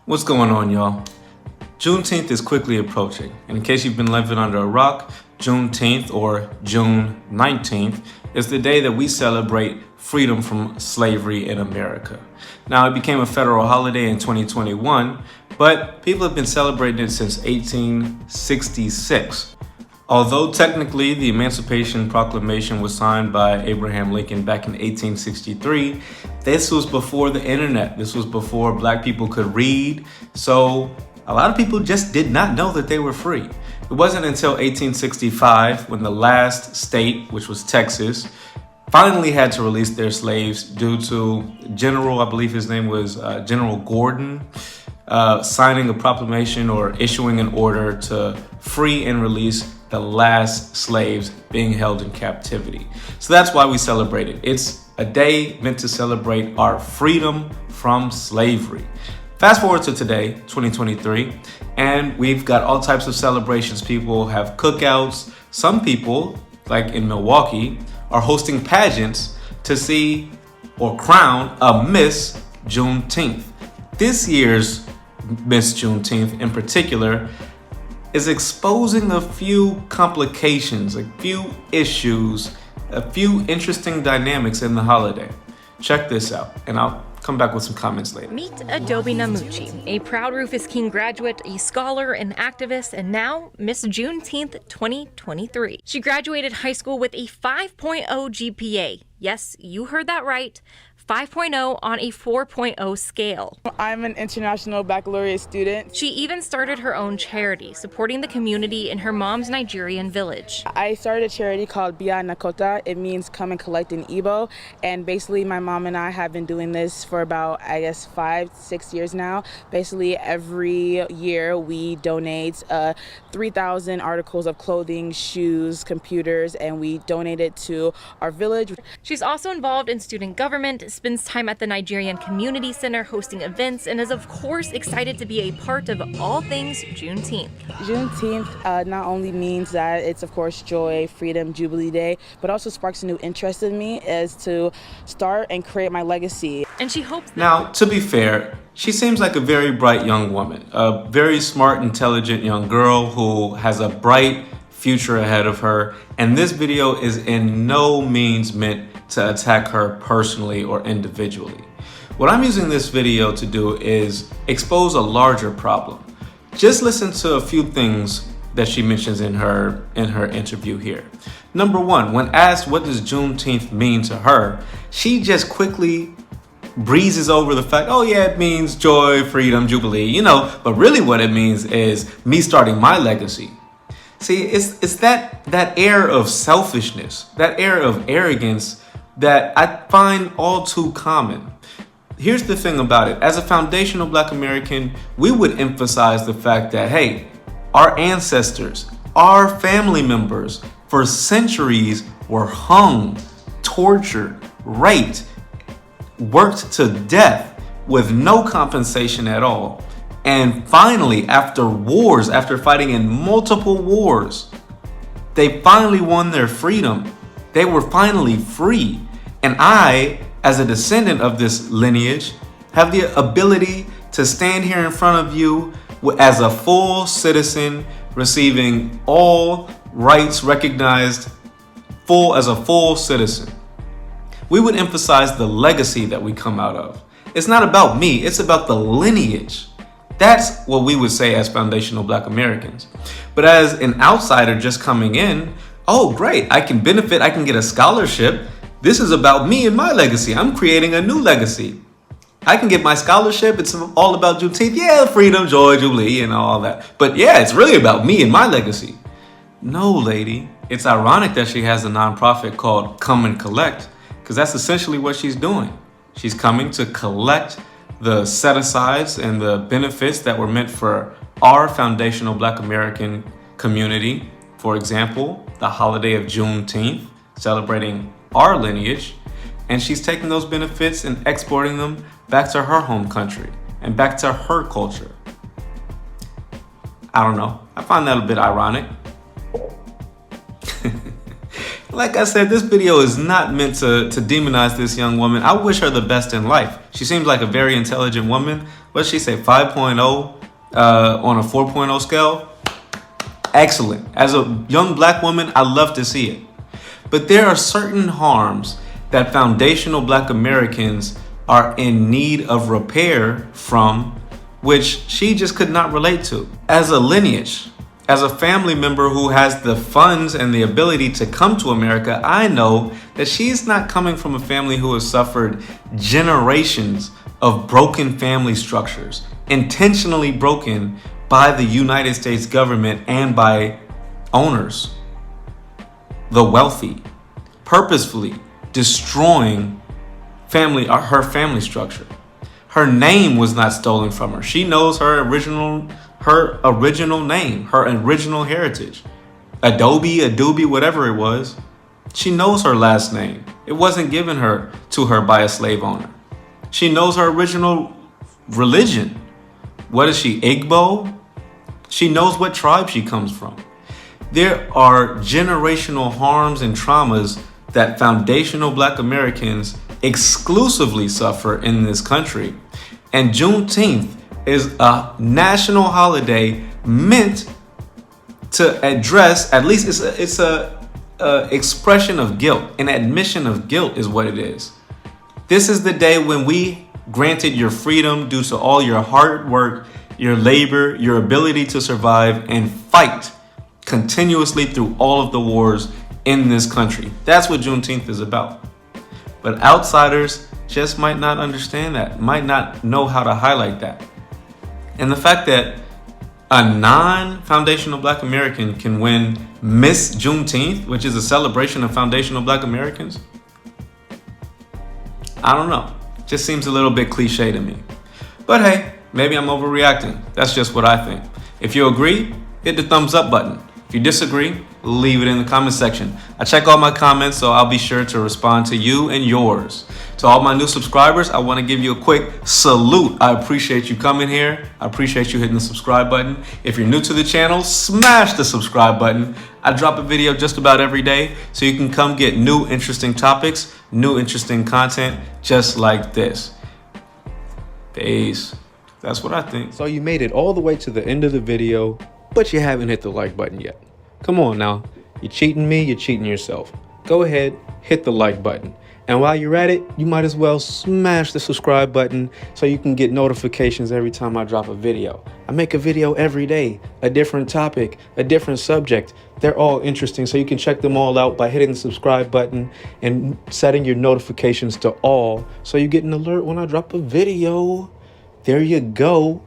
What's going on, y'all? Juneteenth is quickly approaching, and in case you've been living under a rock, Juneteenth, or June 19th, is the day that we celebrate freedom from slavery in America. Now, it became a federal holiday in 2021, but people have been celebrating it since 1866. Although technically the Emancipation Proclamation was signed by Abraham Lincoln back in 1863, this was before the internet. This was before Black people could read. So a lot of people just did not know that they were free. It wasn't until 1865 when the last state, which was Texas, finally had to release their slaves due to General, I believe his name was General Gordon, signing a proclamation or issuing an order to free and release the last slaves being held in captivity. So that's why we celebrate it. It's a day meant to celebrate our freedom from slavery. Fast forward to today, 2023, and we've got all types of celebrations. People have cookouts. Some people, like in Milwaukee, are hosting pageants to see or crown a Miss Juneteenth. This year's Miss Juneteenth in particular is exposing a few complications, a few issues, a few interesting dynamics in the holiday. Check this out, and I'll come back with some comments later. Meet Adobe Namuchi, a proud Rufus King graduate, a scholar, an activist, and now Miss Juneteenth 2023. She graduated high school with a 5.0 GPA. Yes, you heard that right. 5.0 on a 4.0 scale. I'm an international baccalaureate student. She even started her own charity, supporting the community in her mom's Nigerian village. I started a charity called Bia Nakota. It means come and collect in Igbo. And basically my mom and I have been doing this for about, 5-6 years now. Basically every year we donate 3,000 articles of clothing, shoes, computers, and we donate it to our village. She's also involved in student government, spends time at the Nigerian Community Center hosting events, and is of course excited to be a part of all things Juneteenth. Juneteenth not only means that it's of course joy, freedom, Jubilee Day, but also sparks a new interest in me as to start and create my legacy. And she hopes that— Now, to be fair, she seems like a very bright young woman, a very smart, intelligent young girl who has a bright future ahead of her, and this video is in no means meant to attack her personally or individually. What I'm using this video to do is expose a larger problem. Just listen to a few things that she mentions in her interview here. Number one, when asked what does Juneteenth mean to her, she just quickly breezes over the fact, oh yeah, it means joy, freedom, jubilee, but really what it means is me starting my legacy. See, it's that air of selfishness, that air of arrogance that I find all too common. Here's the thing about it. As a foundational Black American, we would emphasize the fact that, hey, our ancestors, our family members for centuries were hung, tortured, raped, worked to death with no compensation at all. And finally, after wars, after fighting in multiple wars, they finally won their freedom. They were finally free. And I, as a descendant of this lineage, have the ability to stand here in front of you as a full citizen, receiving all rights recognized as a full citizen. We would emphasize the legacy that we come out of. It's not about me, it's about the lineage. That's what we would say as foundational Black Americans. But as an outsider just coming in, oh great, I can benefit, I can get a scholarship. This is about me and my legacy. I'm creating a new legacy. I can get my scholarship, it's all about Juneteenth. Yeah, freedom, joy, jubilee, and all that. But yeah, it's really about me and my legacy. No, lady. It's ironic that she has a nonprofit called Come and Collect, because that's essentially what she's doing. She's coming to collect the set-asides and the benefits that were meant for our foundational Black American community. For example, the holiday of Juneteenth, celebrating our lineage, and she's taking those benefits and exporting them back to her home country and back to her culture. I don't know. I find that a bit ironic. Like I said, this video is not meant to demonize this young woman. I wish her the best in life. She seems like a very intelligent woman, What did she say? 5.0 on a 4.0 scale? Excellent. As a young black woman, I love to see it. But there are certain harms that foundational black Americans are in need of repair from, which she just could not relate to. As a lineage, as a family member who has the funds and the ability to come to America, I know that she's not coming from a family who has suffered generations of broken family structures, intentionally broken by the United States government and by owners, the wealthy, purposefully destroying her family structure. Her name was not stolen from her. She knows her original name, her original heritage. Adobe, whatever it was. She knows her last name. It wasn't given to her by a slave owner. She knows her original religion. What is she, Igbo? She knows what tribe she comes from. There are generational harms and traumas that foundational black Americans exclusively suffer in this country. And Juneteenth is a national holiday meant to address, at least it's a expression of guilt, an admission of guilt is what it is. This is the day when we granted your freedom due to all your hard work, your labor, your ability to survive and fight continuously through all of the wars in this country. That's what Juneteenth is about. But outsiders just might not understand that, might not know how to highlight that. And the fact that a non-foundational black American can win Miss Juneteenth, which is a celebration of foundational black Americans, I don't know. Just seems a little bit cliche to me. But hey, maybe I'm overreacting. That's just what I think. If you agree, hit the thumbs up button. If you disagree, leave it in the comment section. I check all my comments, so I'll be sure to respond to you and yours. To all my new subscribers, I want to give you a quick salute. I appreciate you coming here. I appreciate you hitting the subscribe button. If you're new to the channel, smash the subscribe button. I drop a video just about every day, so you can come get new interesting topics, new interesting content, just like this. Peace. That's what I think. So you made it all the way to the end of the video, but you haven't hit the like button yet. Come on now. You're cheating me, you're cheating yourself. Go ahead, hit the like button. And while you're at it, you might as well smash the subscribe button so you can get notifications every time I drop a video. I make a video every day, a different topic, a different subject. They're all interesting, so you can check them all out by hitting the subscribe button and setting your notifications to all so you get an alert when I drop a video. There you go.